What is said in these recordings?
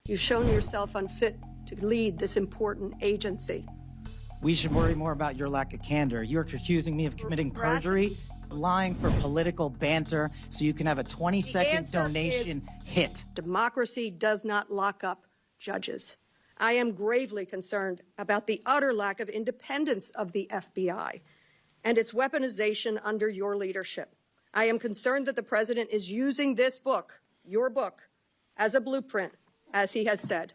You've shown yourself unfit to lead this important agency. We should worry more about your lack of candor. You're accusing me of committing perjury, lying for political banter, so you can have a 20-second donation hit. Democracy does not lock up judges. I am gravely concerned about the utter lack of independence of the FBI and its weaponization under your leadership. I am concerned that the president is using this book, your book, as a blueprint, as he has said.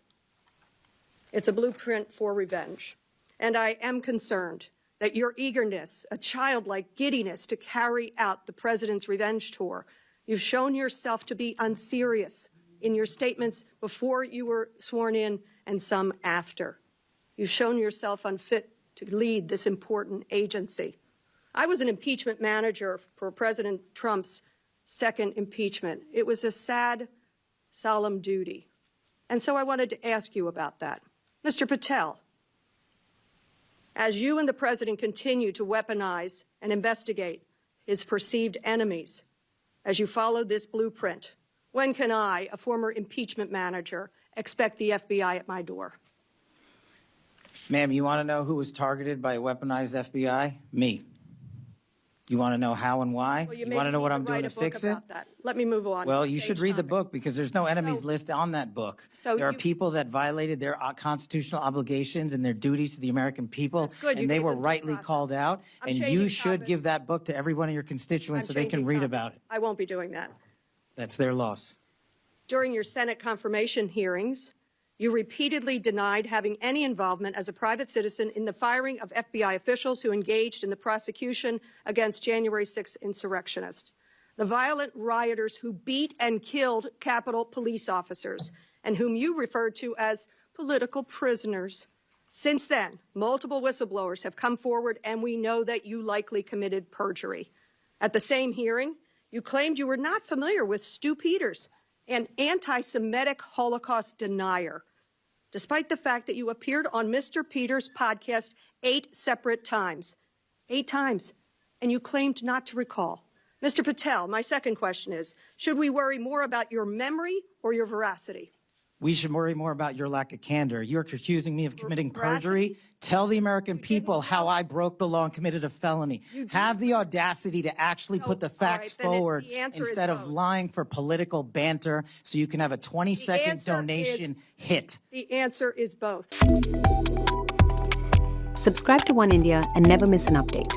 It's a blueprint for revenge. And I am concerned that your eagerness, a childlike giddiness to carry out the president's revenge tour, you've shown yourself to be unserious in your statements before you were sworn in and some after. You've shown yourself unfit to lead this important agency. I was an impeachment manager for President Trump's second impeachment. It was a sad, solemn duty. And so I wanted to ask you about that. Mr. Patel, as you and the president continue to weaponize and investigate his perceived enemies, as you follow this blueprint, when can I, a former impeachment manager, expect the FBI at my door? Ma'am, you want to know who was targeted by a weaponized FBI? Me. You want to know how and why? Well, you want to know what I'm doing to fix it? That. Let me move on. Well, you should read the book because there's no enemies list on that book. So there are people that violated their constitutional obligations and their duties to the American people, and they were rightly called out. And you should give that book to every one of your constituents so they can read about it. I won't be doing that. That's their loss. During your Senate confirmation hearings, you repeatedly denied having any involvement as a private citizen in the firing of FBI officials who engaged in the prosecution against January 6 insurrectionists, the violent rioters who beat and killed Capitol police officers, and whom you referred to as political prisoners. Since then, multiple whistleblowers have come forward, and we know that you likely committed perjury. At the same hearing, you claimed you were not familiar with Stu Peters, an anti-Semitic Holocaust denier, despite the fact that you appeared on Mr. Peters' podcast 8 separate times. 8 times. And you claimed not to recall. Mr. Patel, my second question is, should we worry more about your memory or your veracity? We should worry more about your lack of candor. You're accusing me of committing perjury. Tell the American people how I broke the law and committed a felony. Have the audacity to actually put the facts forward instead of lying for political banter so you can have a 20-second donation hit. The answer is both. Subscribe to One India and never miss an update.